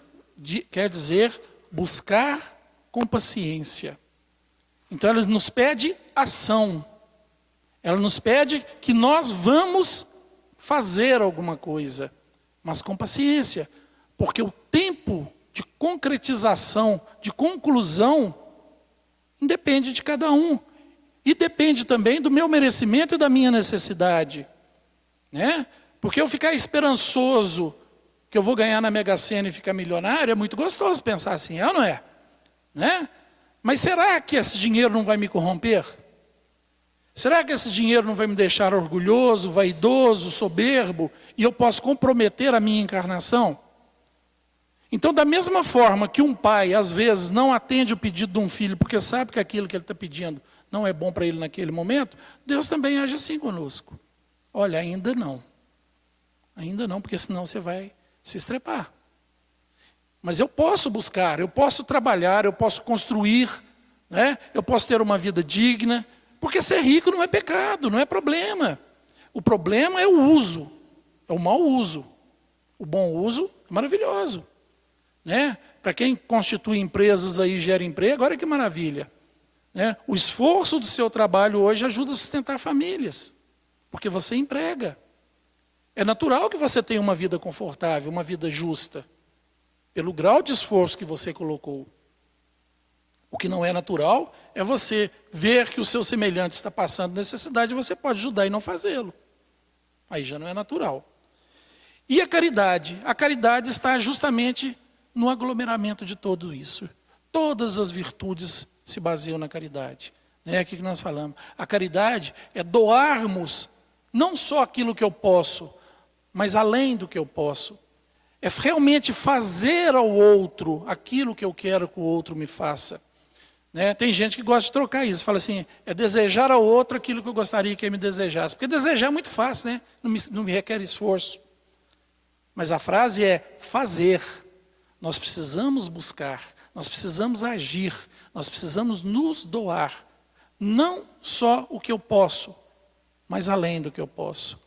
Speaker 2: quer dizer buscar com paciência. Então ela nos pede ação. Ela nos pede que nós vamos fazer alguma coisa, mas com paciência. Porque o tempo de concretização, de conclusão, independe de cada um. E depende também do meu merecimento e da minha necessidade. Né? Porque eu ficar esperançoso que eu vou ganhar na Mega Sena e ficar milionário, é muito gostoso pensar assim, é ou não é? Né? Mas será que esse dinheiro não vai me corromper? Será que esse dinheiro não vai me deixar orgulhoso, vaidoso, soberbo, e eu posso comprometer a minha encarnação? Então, da mesma forma que um pai, às vezes, não atende o pedido de um filho, porque sabe que aquilo que ele está pedindo não é bom para ele naquele momento, Deus também age assim conosco. Olha, ainda não. Ainda não, porque senão você vai se estrepar. Mas eu posso buscar, eu posso trabalhar, eu posso construir, né? Eu posso ter uma vida digna, porque ser rico não é pecado, não é problema. O problema é o uso, é o mau uso. O bom uso é maravilhoso, né? Para quem constitui empresas aí, gera emprego, olha que maravilha, né? O esforço do seu trabalho hoje ajuda a sustentar famílias, porque você emprega. É natural que você tenha uma vida confortável, uma vida justa, pelo grau de esforço que você colocou. O que não é natural é você ver que o seu semelhante está passando necessidade e você pode ajudar e não fazê-lo. Aí já não é natural. E a caridade? A caridade está justamente no aglomeramento de tudo isso. Todas as virtudes se baseiam na caridade. É aqui que nós falamos. A caridade é doarmos não só aquilo que eu posso, mas além do que eu posso. É realmente fazer ao outro aquilo que eu quero que o outro me faça. Né? Tem gente que gosta de trocar isso. Fala assim, é desejar ao outro aquilo que eu gostaria que ele me desejasse. Porque desejar é muito fácil, né? Não me requer esforço. Mas a frase é fazer. Nós precisamos buscar, nós precisamos agir, nós precisamos nos doar. Não só o que eu posso, mas além do que eu posso.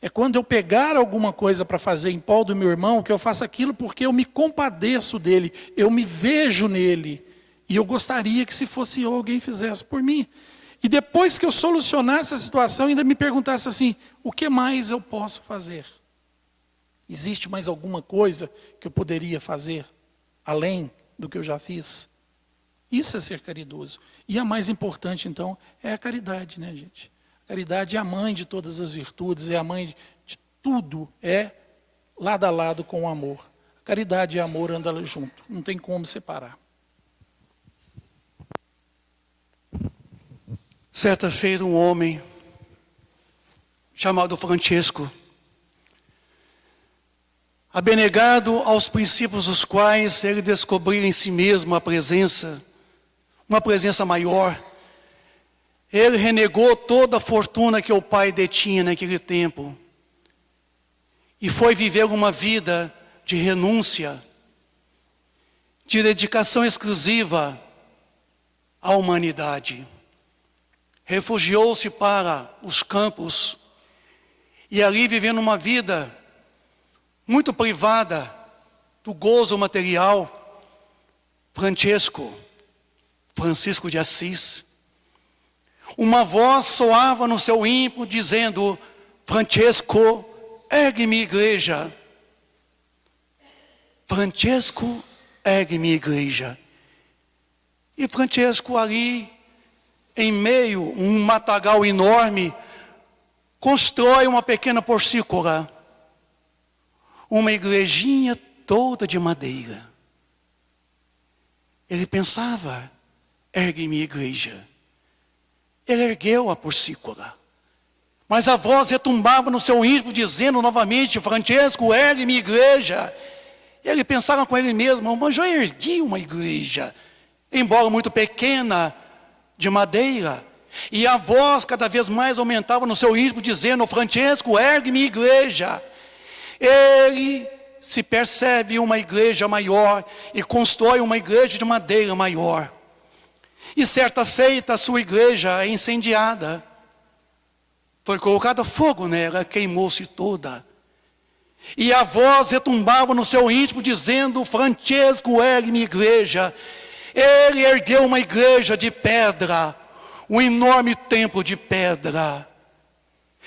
Speaker 2: É quando eu pegar alguma coisa para fazer em prol do meu irmão, que eu faço aquilo porque eu me compadeço dele, eu me vejo nele. E eu gostaria que se fosse eu, alguém fizesse por mim. E depois que eu solucionasse a situação, ainda me perguntasse assim, o que mais eu posso fazer? Existe mais alguma coisa que eu poderia fazer, além do que eu já fiz? Isso é ser caridoso. E a mais importante, então, é a caridade, né, gente? A caridade é a mãe de todas as virtudes, é a mãe de tudo, é lado a lado com o amor. A caridade e o amor andam junto, não tem como separar.
Speaker 3: Certa feita, um homem chamado Francesco, abnegado aos princípios dos quais ele descobriu em si mesmo uma presença maior, ele renegou toda a fortuna que o pai detinha naquele tempo e foi viver uma vida de renúncia, de dedicação exclusiva à humanidade. Refugiou-se para os campos e ali vivendo uma vida muito privada do gozo material, Francisco de Assis, uma voz soava no seu íntimo dizendo, Francesco, ergue-me igreja. Francesco, ergue-me igreja. E Francesco ali, em meio a um matagal enorme, constrói uma pequena porcícola, uma igrejinha toda de madeira. Ele pensava, ergue-me igreja. Ele ergueu a porcícola. Mas a voz retumbava no seu íntimo, dizendo novamente, Francesco, ergue-me igreja. Ele pensava com ele mesmo, mas já ergui uma igreja, embora muito pequena, de madeira. E a voz cada vez mais aumentava no seu íntimo, dizendo, Francesco, ergue-me igreja. Ele se percebe uma igreja maior e constrói uma igreja de madeira maior. E certa feita a sua igreja é incendiada. Foi colocado fogo nela, queimou-se toda. E a voz retumbava no seu íntimo dizendo, Francesco, ergue-me igreja. Ele ergueu uma igreja de pedra, um enorme templo de pedra.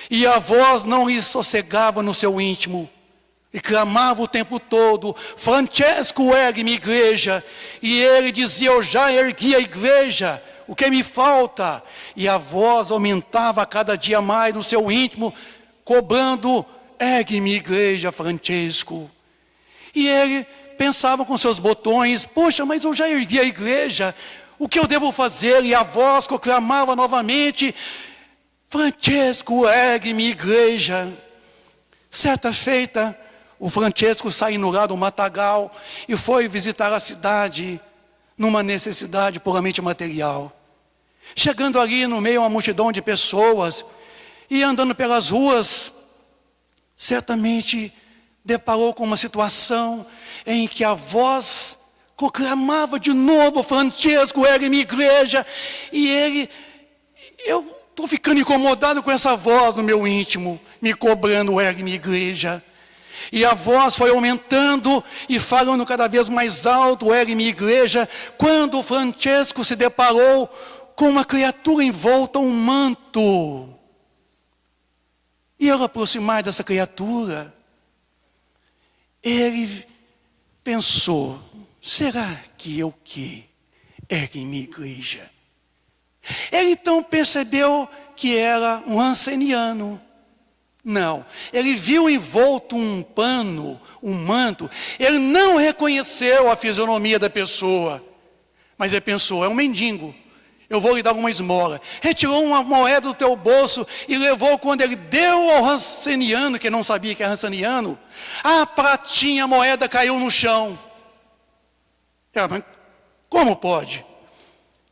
Speaker 3: E a voz não lhe sossegava no seu íntimo. E clamava o tempo todo, Francesco, ergue-me igreja. E ele dizia, eu já ergui a igreja, o que me falta? E a voz aumentava cada dia mais no seu íntimo, cobrando, ergue-me igreja, Francesco. E ele pensava com seus botões, poxa, mas eu já ergui a igreja, o que eu devo fazer? E a voz clamava novamente, Francesco, ergue-me igreja. Certa feita, o Francesco saiu lá do matagal e foi visitar a cidade numa necessidade puramente material. Chegando ali no meio a uma multidão de pessoas e andando pelas ruas, certamente deparou com uma situação em que a voz proclamava de novo: Francesco, ergue minha igreja. E eu estou ficando incomodado com essa voz no meu íntimo, me cobrando: ergue minha igreja. E a voz foi aumentando e falando cada vez mais alto: ergue minha igreja. Quando Francesco se deparou com uma criatura envolta a um manto. E ao aproximar dessa criatura, ele pensou: será que eu ergue minha igreja? Ele então percebeu que era um ranceniano. Não, ele viu envolto um pano, um manto. Ele não reconheceu a fisionomia da pessoa, mas ele pensou: é um mendigo, eu vou lhe dar uma esmola. Retirou uma moeda do teu bolso e levou. Quando ele deu ao ranceniano, que não sabia que era ranceniano, a pratinha, a moeda caiu no chão. Mas como pode?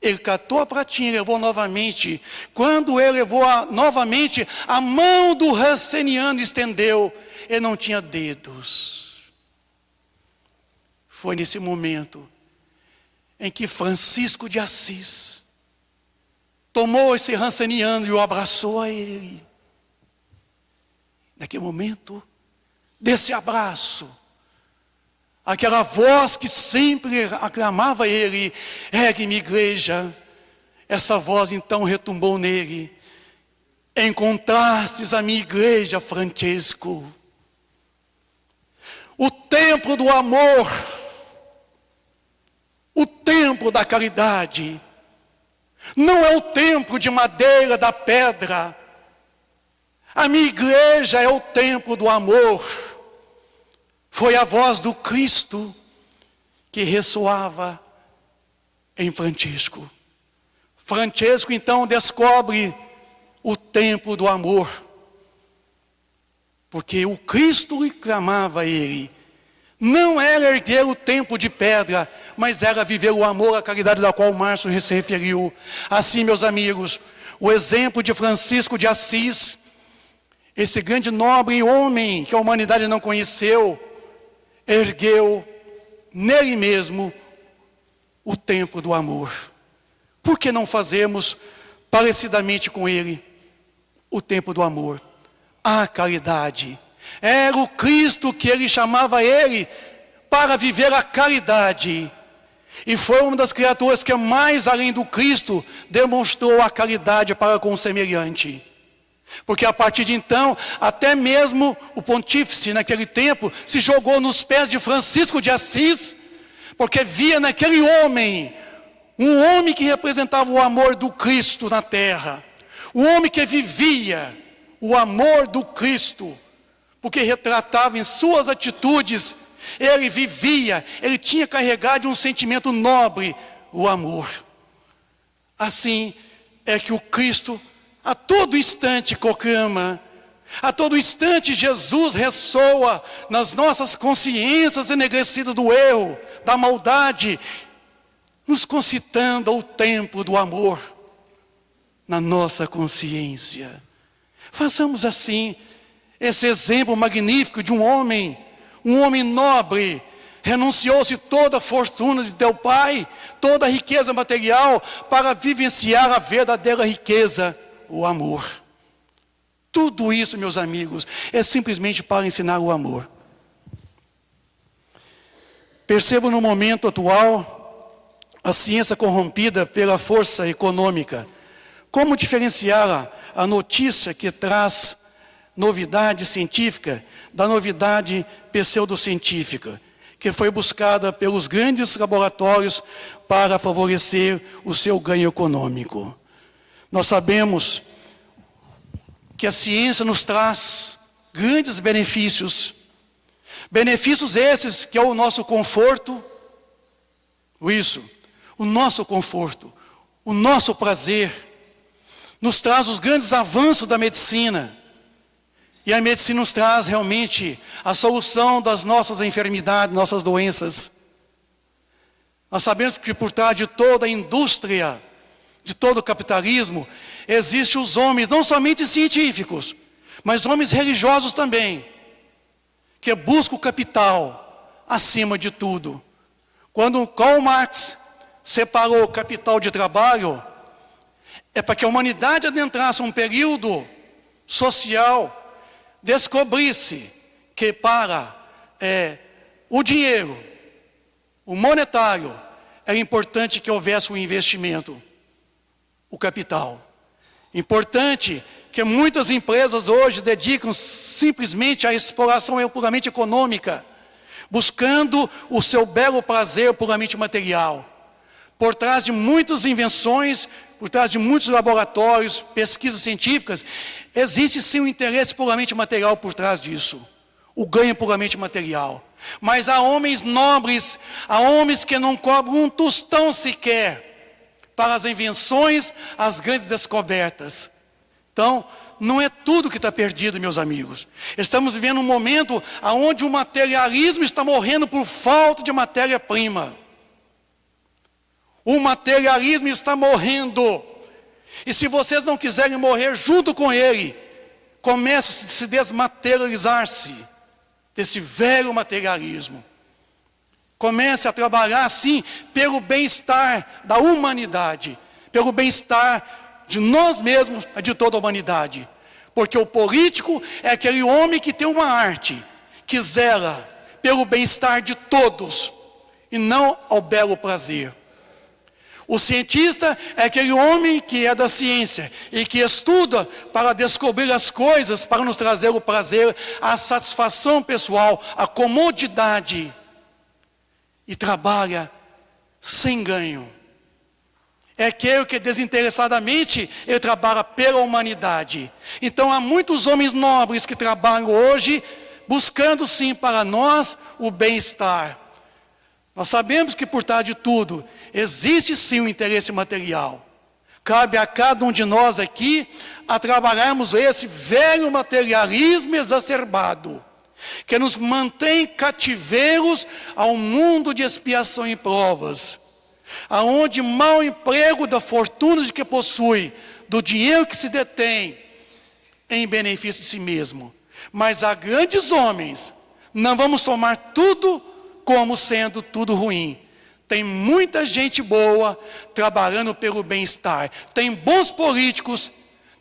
Speaker 3: Ele catou a pratinha e levou novamente. Quando ele levou novamente, a mão do ranceniano estendeu. Ele não tinha dedos. Foi nesse momento em que Francisco de Assis tomou esse ranceniano e o abraçou a ele. Naquele momento, desse abraço, aquela voz que sempre aclamava ele: ergue minha igreja. Essa voz então retumbou nele: encontrastes a minha igreja, Francesco. O templo do amor, o templo da caridade, não é o templo de madeira, da pedra. A minha igreja é o templo do amor. Foi a voz do Cristo que ressoava em Francisco. Francisco então descobre o templo do amor, porque o Cristo lhe clamava a ele. Não era erguer o templo de pedra, mas era viver o amor, a caridade da qual o Márcio se referiu. Assim, meus amigos, o exemplo de Francisco de Assis, esse grande nobre homem que a humanidade não conheceu, ergueu nele mesmo o templo do amor. Por que não fazemos parecidamente com ele o templo do amor? A caridade. Era o Cristo que ele chamava ele para viver a caridade. E foi uma das criaturas que mais, além do Cristo, demonstrou a caridade para com o semelhante. Porque a partir de então, até mesmo o pontífice naquele tempo se jogou nos pés de Francisco de Assis, porque via naquele homem, um homem que representava o amor do Cristo na terra, um homem que vivia o amor do Cristo, porque retratava em suas atitudes, ele vivia, ele tinha carregado um sentimento nobre, o amor. Assim é que o Cristo a todo instante proclama, a todo instante Jesus ressoa nas nossas consciências enegrecidas do erro, da maldade, nos concitando ao templo do amor na nossa consciência. Façamos assim esse exemplo magnífico de um homem nobre, renunciou-se toda a fortuna de teu pai, toda a riqueza material, para vivenciar a verdadeira riqueza, o amor. Tudo isso, meus amigos, é simplesmente para ensinar o amor. Percebo no momento atual a ciência corrompida pela força econômica. Como diferenciar a notícia que traz novidade científica da novidade pseudocientífica, que foi buscada pelos grandes laboratórios para favorecer o seu ganho econômico? Nós sabemos que a ciência nos traz grandes benefícios. Benefícios esses que é o nosso conforto, o nosso conforto, o nosso prazer, nos traz os grandes avanços da medicina. E a medicina nos traz realmente a solução das nossas enfermidades, nossas doenças. Nós sabemos que por trás de toda a indústria, de todo o capitalismo, existem os homens, não somente científicos, mas homens religiosos também, que busca o capital acima de tudo. Quando Karl Marx separou o capital de trabalho, é para que a humanidade adentrasse um período social, descobrisse que para o dinheiro, o monetário, era importante que houvesse um investimento, o capital. Importante que muitas empresas hoje dedicam simplesmente à exploração puramente econômica, buscando o seu belo prazer puramente material. Por trás de muitas invenções, por trás de muitos laboratórios, pesquisas científicas, existe sim um interesse puramente material por trás disso. O ganho puramente material. Mas há homens nobres, há homens que não cobram um tostão sequer para as invenções, as grandes descobertas. Então, não é tudo que está perdido, meus amigos. Estamos vivendo um momento onde o materialismo está morrendo por falta de matéria-prima. O materialismo está morrendo. E se vocês não quiserem morrer junto com ele, comece a se desmaterializar-se desse velho materialismo. Comece a trabalhar, sim, pelo bem-estar da humanidade, pelo bem-estar de nós mesmos e de toda a humanidade. Porque o político é aquele homem que tem uma arte, que zela pelo bem-estar de todos, e não ao belo prazer. O cientista é aquele homem que é da ciência e que estuda para descobrir as coisas, para nos trazer o prazer, a satisfação pessoal, a comodidade. E trabalha sem ganho. É aquele que desinteressadamente ele trabalha pela humanidade. Então há muitos homens nobres que trabalham hoje buscando sim para nós o bem-estar. Nós sabemos que por trás de tudo existe sim um interesse material. Cabe a cada um de nós aqui a trabalharmos esse velho materialismo exacerbado, que nos mantém cativeiros ao mundo de expiação e provas, aonde mau emprego da fortuna de que possui, do dinheiro que se detém em benefício de si mesmo. Mas há grandes homens, não vamos tomar tudo como sendo tudo ruim. Tem muita gente boa trabalhando pelo bem-estar. Tem bons políticos,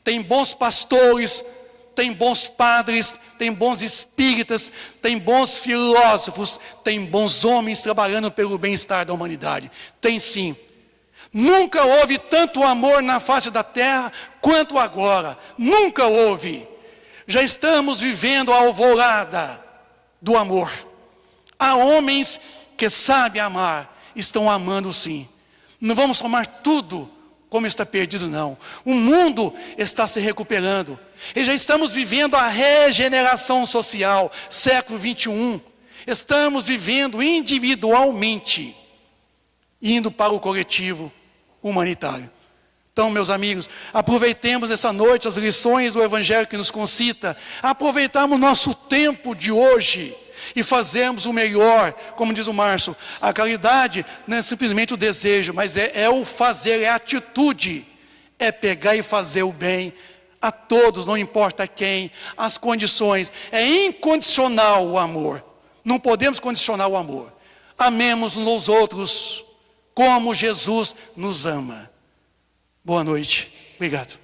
Speaker 3: tem bons pastores, tem bons padres, tem bons espíritas, tem bons filósofos, tem bons homens trabalhando pelo bem-estar da humanidade. Tem sim. Nunca houve tanto amor na face da terra quanto agora. Nunca houve. Já estamos vivendo a alvorada do amor. Há homens que sabem amar, estão amando sim. Não vamos tomar tudo como está perdido, não. O mundo está se recuperando. E já estamos vivendo a regeneração social, século 21. Estamos vivendo individualmente, indo para o coletivo humanitário. Então, meus amigos, aproveitemos essa noite as lições do Evangelho que nos concita. Aproveitamos o nosso tempo de hoje e fazemos o melhor, como diz o Márcio. A caridade não é simplesmente o desejo, mas é o fazer, é a atitude. É pegar e fazer o bem a todos, não importa quem, as condições. É incondicional o amor. Não podemos condicionar o amor. Amemos uns aos outros como Jesus nos ama. Boa noite. Obrigado.